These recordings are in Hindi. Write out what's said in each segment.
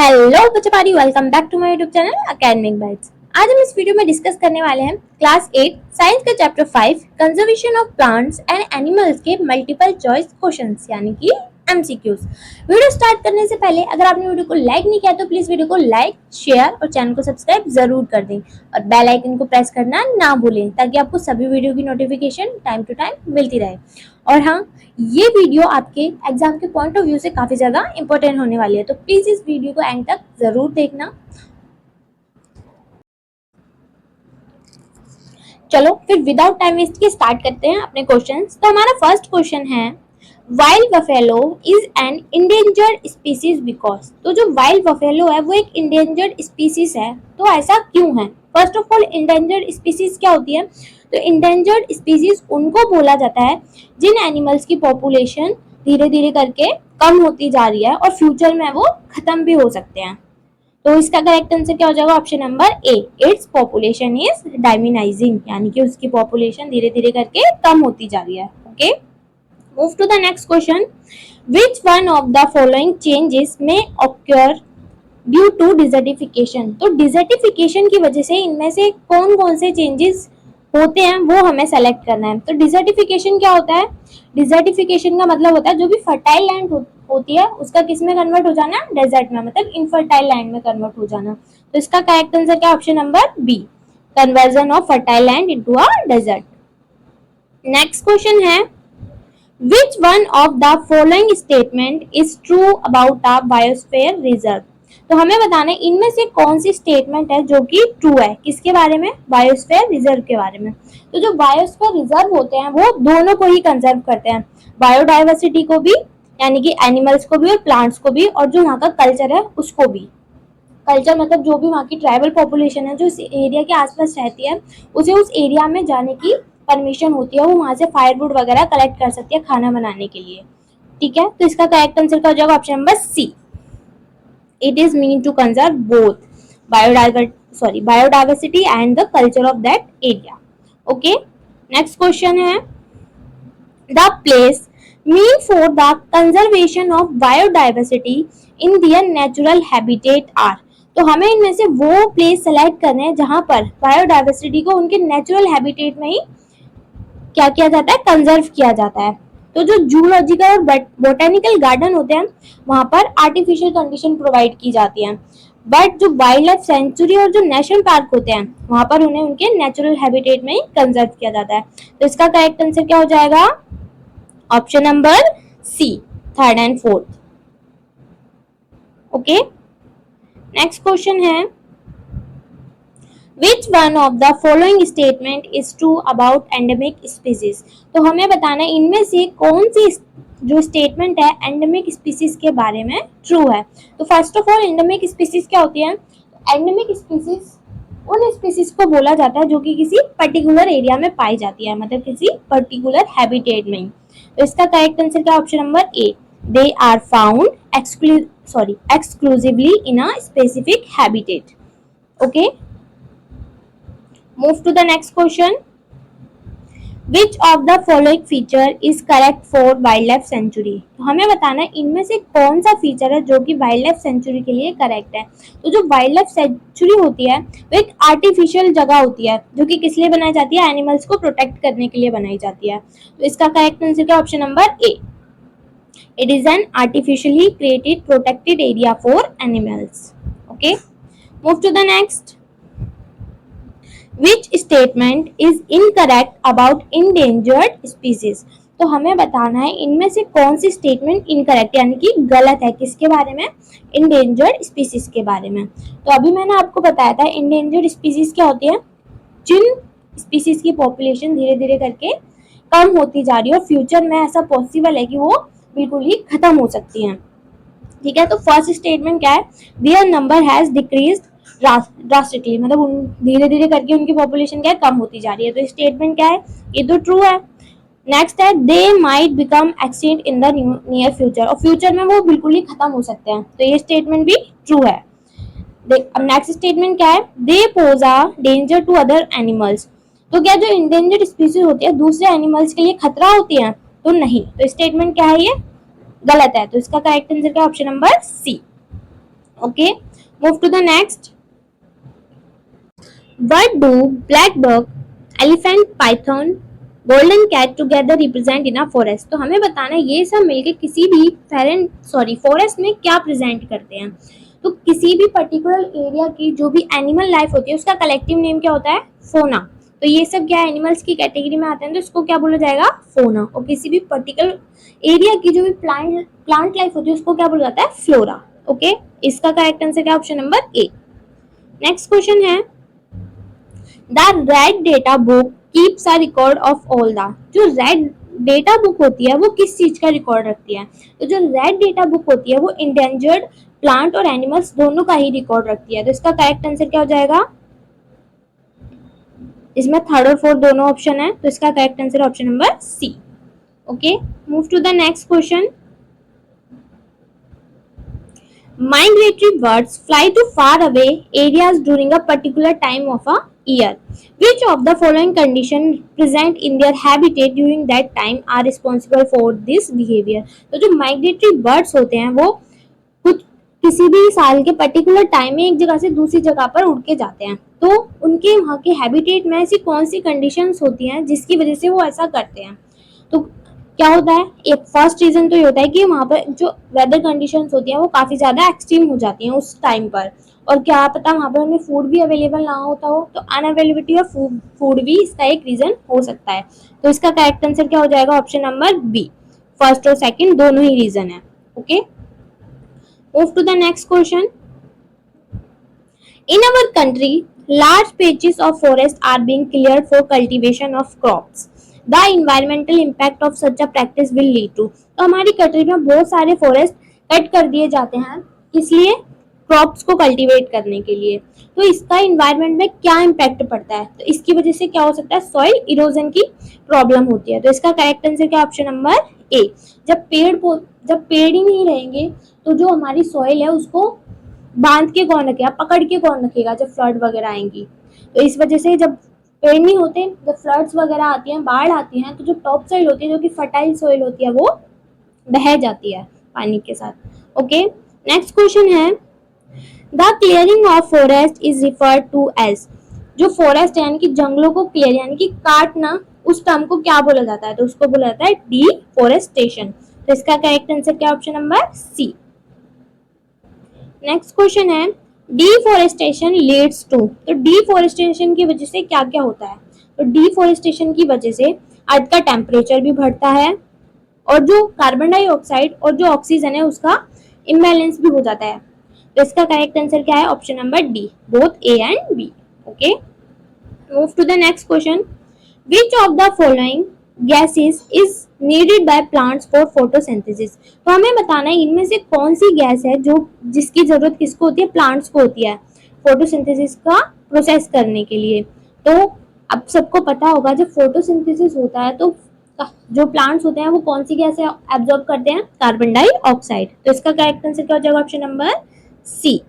हेलो बच्चों पारी, welcome back to my YouTube channel academic bytes. आज हम इस वीडियो में डिस्कस करने वाले हैं क्लास 8 साइंस का chapter 5 conservation of plants and animals के मल्टीपल चॉइस क्वेश्चंस यानी कि एमसीक्यूज। वीडियो स्टार्ट करने से पहले अगर आपने वीडियो को लाइक नहीं किया तो प्लीज वीडियो को लाइक, शेयर और चैनल को सब्सक्राइब जरूर कर दें और बेल आइकन को प्रेस करना ना भूलें ताकि आपको सभी वीडियो की नोटिफिकेशन टाइम टू टाइम मिलती रहे। और हाँ, ये वीडियो आपके एग्जाम के पॉइंट ऑफ व्यू से काफी ज्यादा इंपॉर्टेंट होने वाली है, तो प्लीज इस वीडियो को एंड तक जरूर देखना। चलो फिर विदाउट टाइम वेस्ट के स्टार्ट करते हैं अपने क्वेश्चंस। तो हमारा फर्स्ट क्वेश्चन है wild buffalo is an endangered species because. तो जो वाइल्ड बफेलो है वो एक इंडेंजर्ड स्पीसीज है, तो ऐसा क्यों है? First of all, endangered species क्या होती है? तो इंडेंजर्ड स्पीसीज उनको बोला जाता है जिन एनिमल्स की पॉपुलेशन धीरे धीरे करके कम होती जा रही है और फ्यूचर में वो खत्म भी हो सकते हैं। तो इसका करेक्ट आंसर क्या हो जाएगा? Option number A, it's population is diminishing, यानी कि उसकी पॉपुलेशन धीरे धीरे करके कम होती जा रही है। Okay, move to the next question. Which one of the following changes में ऑक्योर ड्यू टू डिजर्टिफिकेशन। तो डिजर्टिफिकेशन की वजह से इनमें से कौन कौन से चेंजेस होते हैं वो हमें सेलेक्ट करना है। तो डिजर्टिफिकेशन क्या होता है? डिजर्टिफिकेशन का मतलब होता है जो भी फर्टाइल लैंड होती है उसका किस में कन्वर्ट हो जाना? डेजर्ट में, मतलब इनफर्टाइल लैंड में कन्वर्ट हो जाना। तो इसका करेक्ट आंसर क्या? Option number B, conversion of fertile land into a desert. Next question है which one of the following statement is true about the biosphere reserve. तो हमें बताना है इनमें से कौन सी स्टेटमेंट है जो कि ट्रू है। किसके बारे में? बायोस्फीयर रिजर्व के बारे में। तो जो बायोस्फीयर रिजर्व होते हैं वो दोनों को ही कंजर्व करते हैं, बायोडाइवर्सिटी को भी यानी कि एनिमल्स को भी और प्लांट्स को भी, और जो वहाँ का कल्चर है उसको भी। कल्चर मतलब जो भी वहाँ की ट्राइबल पॉपुलेशन है जो इस एरिया के आसपास रहती है उसे उस एरिया में जाने की परमिशन होती है, वो वहाँ से फायरवुड वगैरह कलेक्ट कर सकती है खाना बनाने के लिए। ठीक है, तो इसका करेक्ट आंसर क्या हो जाएगा? Option number C, it is meaning to conserve both biodiversity and the culture of that area. Okay, next question है the place mean for the conservation of biodiversity in their natural habitat are। तो हमें इनमें से वो प्लेस सेलेक्ट करने हैं जहां पर बायोडाइवर्सिटी को उनके नेचुरल हैबिटेट में ही क्या किया जाता है? कंजर्व किया जाता है। तो जो जूलॉजिकल और बोटेनिकल गार्डन होते हैं वहां पर आर्टिफिशियल कंडीशन प्रोवाइड की जाती है, बट जो वाइल्ड लाइफ सेंचुरी और जो नेशनल पार्क होते हैं वहां पर उन्हें उनके नेचुरल हैबिटेट में ही कंजर्व किया जाता है। तो इसका करेक्ट आंसर क्या हो जाएगा? Option number C, third and fourth. Okay, next question है Which one of the following statement is true about endemic species। तो हमें बताना है इनमें से कौन सी जो स्टेटमेंट है एंडेमिक स्पीसीज के बारे में ट्रू है। तो first of all, endemic species क्या होती है? एंडेमिक स्पीसीज उन स्पीसीज को बोला जाता है जो कि किसी पर्टिकुलर एरिया में पाई जाती है, मतलब किसी पर्टिकुलर हैबिटेट में। तो इसका करेक्ट आंसर क्या? Option number A, they are found exclusively in a specific habitat. Okay, move to the next question. Which of the following feature is correct for wildlife sanctuary। तो हमें बताना है इनमें से कौन सा फीचर है जो कि वाइल्ड लाइफ सेंचुरी के लिए करेक्ट है। तो जो वाइल्ड लाइफ सेंचुरी होती है वो एक आर्टिफिशियल जगह होती है जो कि किस लिए बनाई जाती है? एनिमल्स को प्रोटेक्ट करने के लिए बनाई जाती है। तो इसका करेक्ट आंसर क्या? Option number A, it is an artificially created protected area for animals. Okay, move to the next. Which statement is incorrect about endangered species। तो हमें बताना है इनमें से कौन सी स्टेटमेंट इनकरेक्ट यानी कि गलत है। किसके बारे में? इंडेंजर्ड स्पीसीज के बारे में। तो अभी मैंने आपको बताया था इंडेंजर्ड स्पीसीज क्या होती है? जिन स्पीसीज की पॉपुलेशन धीरे धीरे करके कम होती जा रही है और फ्यूचर में ऐसा पॉसिबल है कि वो बिल्कुल ही खत्म हो सकती हैं। ठीक है, तो फर्स्ट स्टेटमेंट क्या है? Their number has decreased drastically, मतलब धीरे धीरे करके उनकी पॉपुलेशन क्या है? कम होती जा रही है। तो स्टेटमेंट क्या है? ये तो ट्रू है। नेक्स्ट है they might become extinct in the near future, और फ्यूचर में वो बिल्कुल ही खत्म हो सकते हैं। तो ये स्टेटमेंट भी ट्रू है। अब नेक्स्ट स्टेटमेंट क्या है? They pose a danger to other animals. तो क्या जो इंडेंजर्ड स्पीसीज होती है दूसरे एनिमल्स के लिए खतरा होती है? तो नहीं। तो स्टेटमेंट क्या है? ये गलत है। तो इसका करेक्ट आंसर क्या? Option number C. Okay, move to the next. What do black buck, elephant, python, golden cat together represent in a forest? तो हमें बताना है ये सब मिलके किसी भी फॉरेस्ट में क्या प्रेजेंट करते हैं। तो किसी भी पर्टिकुलर एरिया की जो भी एनिमल लाइफ होती है उसका कलेक्टिव नेम क्या होता है? फोना। तो ये सब क्या एनिमल्स की कैटेगरी में आते हैं, तो इसको क्या बोला जाएगा? फोना। और किसी भी पर्टिकुलर एरिया की जो भी प्लांट लाइफ होती है उसको क्या बोला जाता है? फ्लोरा। ओके, इसका करेक्ट आंसर क्या? Option number A. Next question है, the red data book keeps a record of all the. जो रेड डेटा बुक होती है वो किस चीज का रिकॉर्ड रखती है? तो जो रेड डेटा बुक होती है वो इंडेंजर्ड प्लांट और एनिमल्स दोनों का ही रिकॉर्ड रखती है। तो इसका करेक्ट आंसर क्या हो जाएगा? इसमें थर्ड और फोर्थ दोनों ऑप्शन है, तो इसका correct answer option number C. Okay, move to the next question. Migratory birds fly to far away areas during a particular time of a year. Which of the following conditions present in their habitat during that time are responsible for this behavior? तो जो migratory birds होते हैं वो कुछ किसी भी साल के पर्टिकुलर टाइम में एक जगह से दूसरी जगह पर उड़ के जाते हैं। तो उनके वहाँ के हैबिटेट में ऐसी कौन सी कंडीशंस होती हैं जिसकी वजह से वो ऐसा करते हैं? तो क्या होता है? एक फर्स्ट रीजन तो ये होता है कि वहाँ पर जो वेदर कंडीशंस होती हैं वो काफी ज्यादा एक्सट्रीम हो जाती हैं उस टाइम पर, और क्या पता वहाँ पर उन्हें फूड भी अवेलेबल ना होता हो, तो अनअवेलेबिलिटी ऑफ फूड भी इसका एक रीजन हो सकता है। तो इसका करेक्ट आंसर क्या हो जाएगा? Option number B. फर्स्ट और सेकंड दोनों ही रीजन है। Okay, move to the next क्वेश्चन। In our country, large patches of forest are being cleared for cultivation of crops. The environmental impact of such a practice will lead to। तो हमारी कंट्री में बहुत सारे फॉरेस्ट कट कर दिए जाते हैं, इसलिए क्रॉप्स को कल्टीवेट करने के लिए। तो इसका इन्वायरमेंट में क्या इम्पैक्ट पड़ता है? तो इसकी वजह से क्या हो सकता है? सॉइल इरोजन की प्रॉब्लम होती है। तो इसका करेक्ट आंसर क्या? ऑप्शन नंबर ए। जब पेड़ ही नहीं रहेंगे तो जो हमारी सॉइल है उसको बांध के कौन रखेगा, पकड़ के कौन रखेगा जब फ्लड वगैरह आएंगी? तो इस वजह से जब पेड़ नहीं होते, जब फ्लड्स वगैरह आती हैं, बाढ़ आती हैं, तो जो टॉप सॉइल होती है जो कि फर्टाइल सॉइल होती है वो बह जाती है पानी के साथ। ओके, नेक्स्ट क्वेश्चन है, the clearing of forest is referred to as. जो फॉरेस्ट है यानी कि जंगलों को क्लियर यानी कि काटना, उस टर्म को क्या बोला जाता है? तो उसको बोला जाता है डिफॉरेस्टेशन। तो इसका करेक्ट आंसर क्या? Option number C. Next question है, डिफॉरेस्टेशन लीड्स टू। तो डिफॉरेस्टेशन की वजह से क्या क्या होता है? तो डिफॉरेस्टेशन की वजह से अर्थ का टेम्परेचर भी बढ़ता है, और जो कार्बन डाइऑक्साइड और जो ऑक्सीजन है उसका इम्बैलेंस भी हो जाता है। तो इसका करेक्ट आंसर क्या है? Option number D, both A and B. Okay, move to the next question. Which of the following gases is needed by plants for photosynthesis? तो हमें बताना है इनमें से कौन सी गैस है जो जिसकी जरूरत किसको होती है? प्लांट्स को होती है फोटोसिंथेसिस का प्रोसेस करने के लिए। तो अब सबको पता होगा जब फोटोसिंथेसिस होता है तो जो प्लांट्स होते हैं वो कौन सी गैस एब्जॉर्ब करते हैं? Carbon dioxide. तो इसका करेक्ट आंसर क्या हो जाएगा? Option number C.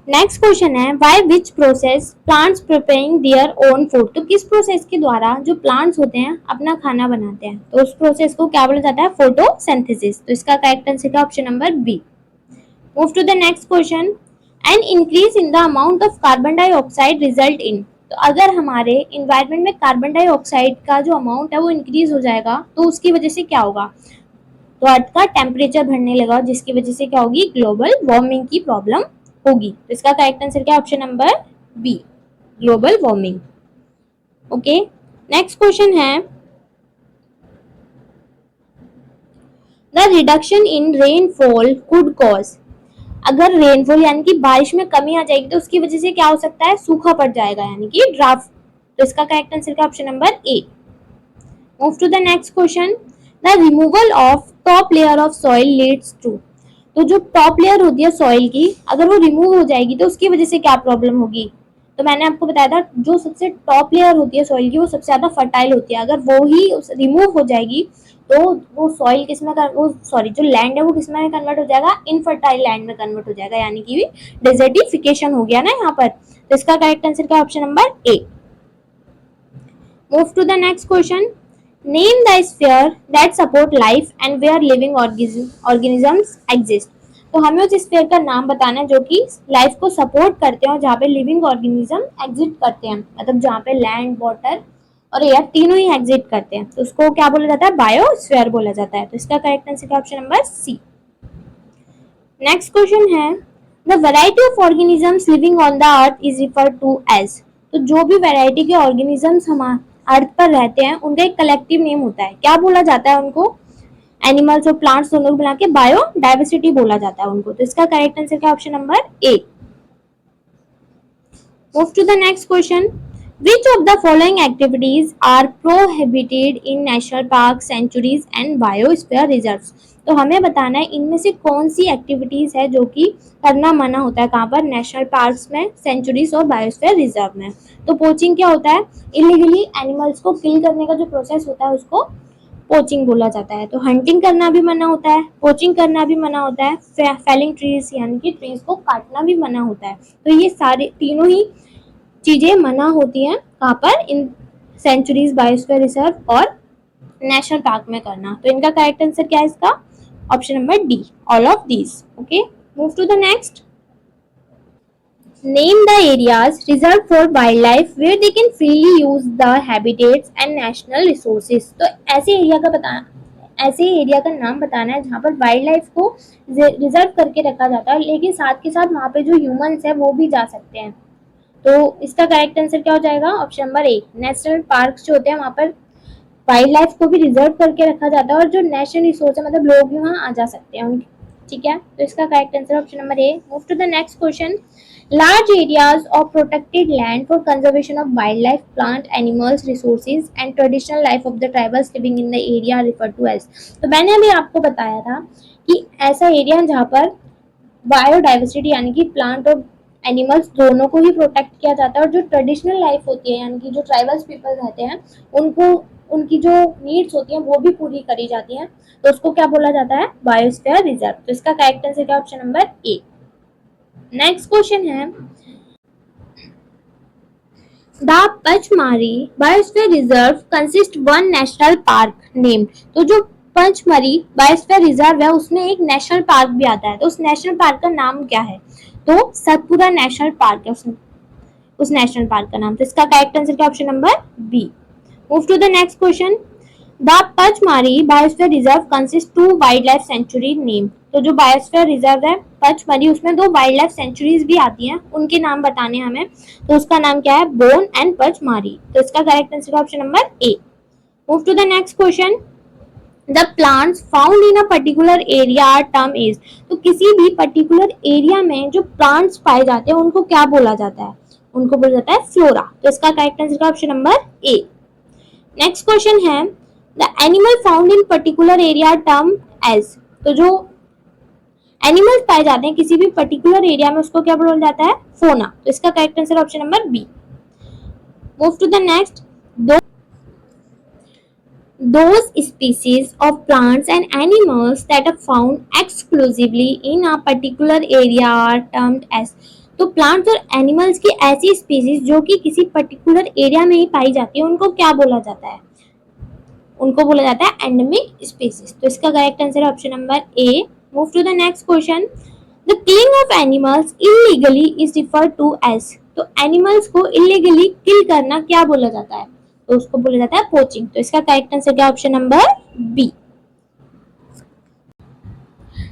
Next question है, by which process plants preparing their own food? तो किस प्रोसेस के द्वारा जो प्लांट्स होते हैं अपना खाना बनाते हैं? तो उस प्रोसेस को क्या बोला जाता है? फोटोसिंथेसिस। तो इसका करेक्ट आंसर क्या? Option number B. Move to the next question, an increase in the amount of carbon dioxide result in. तो अगर हमारे इन्वायरमेंट में कार्बन डाइऑक्साइड का जो अमाउंट है वो इंक्रीज हो जाएगा तो उसकी वजह से क्या होगा? तो अर्थ का टेम्परेचर बढ़ने लगा, जिसकी वजह से क्या होगी? ग्लोबल वार्मिंग की प्रॉब्लम होगी। तो इसका करेक्ट आंसर क्या? Option number B, global warming. Okay, next question है, the reduction in rainfall could cause. अगर रेनफॉल यानी कि बारिश में कमी आ जाएगी तो उसकी वजह से क्या हो सकता है? सूखा पड़ जाएगा यानी कि ड्राफ्ट। तो इसका करेक्ट आंसर क्या? Option number A. Move to the next question, the removal of top layer of soil leads to. तो जो टॉप लेयर होती है सॉइल की, अगर वो रिमूव हो जाएगी तो उसकी वजह से क्या प्रॉब्लम होगी? तो मैंने आपको बताया था जो सबसे टॉप लेयर होती है सॉइल की वो सबसे ज्यादा फर्टाइल होती है, अगर वो ही रिमूव हो जाएगी तो वो सॉइल किसमें वो सॉरी जो लैंड है वो किसमें कन्वर्ट हो जाएगा? इनफर्टाइल लैंड में कन्वर्ट हो जाएगा, यानी कि डेजर्टिफिकेशन हो गया ना यहाँ पर। तो इसका करेक्ट आंसर क्या? Option number A. Move to the next question, name the sphere that support life and where living organisms exist. तो हमें उस स्फीयर का नाम बताना है जो कि लाइफ को सपोर्ट करते हैं और जहाँ पे लिविंग ऑर्गेनिज्म एग्जिस्ट करते हैं, मतलब जहाँ पे लैंड, वाटर और एयर तीनों ही एग्जिस्ट करते हैं, तो उसको क्या बोला जाता है? बायोस्फीयर बोला जाता है। तो इसका करेक्ट आंसर क्या? Option number C. Next question है, the variety of organisms living on the earth is referred to as. तो जो भी वैरायटी के ऑर्गेनिजम्स हम अर्थ पर रहते हैं उनका एक कलेक्टिव नेम होता है, क्या बोला जाता है उनको? एनिमल्स और प्लांट्स दोनों को मिला के बायोडाइवर्सिटी बोला जाता है उनको। तो इसका करेक्ट आंसर क्या? Option number A. Move to the next question, which of the following activities are prohibited in national parks, sanctuaries and biosphere reserves। तो हमें बताना है इनमें से कौन सी एक्टिविटीज है जो कि करना मना होता है, कहाँ पर? नेशनल पार्क्स में, सेंचुरीज और बायोस्फीयर रिजर्व में। तो पोचिंग क्या होता है? इलीगली एनिमल्स को किल करने का जो प्रोसेस होता है उसको पोचिंग बोला जाता है। तो हंटिंग करना भी मना होता है, पोचिंग करना भी मना होता है, फेलिंग ट्रीज यानी कि ट्रीज को काटना भी मना होता है। तो ये सारे तीनों ही चीजें मना होती हैं कहाँ पर? इन सेंचुरीज, बायोस्फीयर रिजर्व और नेशनल पार्क में करना। तो इनका करेक्ट आंसर क्या है इसका? Option number D, all of these. Okay, move to the next. Name the areas reserve for wild life where they can freely use the habitats and national resources. तो ऐसे एरिया का नाम बताना है जहाँ पर वाइल्ड लाइफ को रिजर्व करके रखा जाता है, लेकिन साथ के साथ वहाँ पे जो ह्यूमंस है वो भी जा सकते हैं। तो इसका करेक्ट आंसर क्या हो जाएगा? ऑप्शन नंबर ए। नेशनल पार्क्स जो होते हैं वहाँ पर वाइल्ड लाइफ को भी रिजर्व करके रखा जाता है और जो नेशनल रिसोर्स है मतलब लोग भी वहाँ आ जा सकते हैं उनके। ठीक है, तो इसका correct answer option number A. Move to the next question, large areas of protected land for conservation of wild life, plant, animals, resources and traditional life of the tribals living in the area refer to as. तो मैंने अभी आपको बताया था कि ऐसा एरिया जहाँ पर बायोडाइवर्सिटी यानी कि प्लांट और एनिमल्स दोनों को ही प्रोटेक्ट किया जाता है और जो ट्रेडिशनल लाइफ होती है यानी कि जो ट्राइबल्स पीपल रहते हैं उनको उनकी जो नीड्स होती हैं वो भी पूरी करी जाती हैं, तो उसको क्या बोला जाता है? Biosphere reserve. तो इसका करेक्ट आंसर क्या? Option number A. Next question है, the Pachmarhi biosphere reserve consist one national park named. तो जो पचमरी बायोस्फीयर रिजर्व है उसमें एक नेशनल पार्क भी आता है, तो उस नेशनल पार्क का नाम क्या है? तो सतपुरा नेशनल पार्क है उस नेशनल पार्क का नाम। तो इसका करेक्ट आंसर क्या? Option number B. Move to the next question, the Pachmarhi biosphere reserve consist to wildlife sanctuary name. तो जो बायोस्फीयर रिजर्व है पचमरी उसमें दो वाइल्ड लाइफ सेंचुरीज भी आती हैं, उनके नाम बताने हमें। तो उसका नाम क्या है? बोन एंड पचमारी। तो इसका correct answer option number A. Move to the next question, the plants found in a particular area are term is. तो किसी भी पर्टिकुलर एरिया में जो प्लांट्स पाए जाते हैं उनको क्या बोला जाता है? उनको बोला जाता है फ्लोरा। तो इसका correct answer option number A. Next question है, the animal found in particular area term as. तो जो एनिमल्स पाए जाते हैं किसी भी पर्टिकुलर एरिया में उसको क्या बोला जाता है? फोना। तो इसका correct answer option number B. Move to the next, those species of plants and animals that are found exclusively in a particular area are termed as। तो प्लांट्स और एनिमल्स की ऐसी स्पीसीज जो कि किसी पर्टिकुलर एरिया में ही पाई जाती है उनको क्या बोला जाता है? उनको बोला जाता है एंडेमिक स्पीसीज। तो इसका correct answer option number A. Move to the next question, the killing of animals illegally is referred to as. तो एनिमल्स को इलीगली किल करना क्या बोला जाता है? तो उसको बोला जाता है पोचिंग। तो इसका करेक्ट आंसर क्या? Option number B.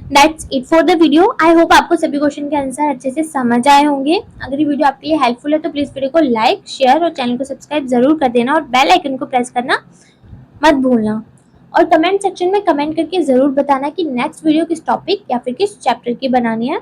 That's it for the video. I hope आपको सभी क्वेश्चन के आंसर अच्छे से समझ आए होंगे। अगर ये वीडियो आपके लिए हेल्पफुल है तो प्लीज वीडियो को लाइक, शेयर और चैनल को सब्सक्राइब जरूर कर देना और बेल आइकन को प्रेस करना मत भूलना। और कमेंट सेक्शन में कमेंट करके जरूर बताना कि नेक्स्ट वीडियो किस टॉपिक या फिर किस चैप्टर की बनानी है।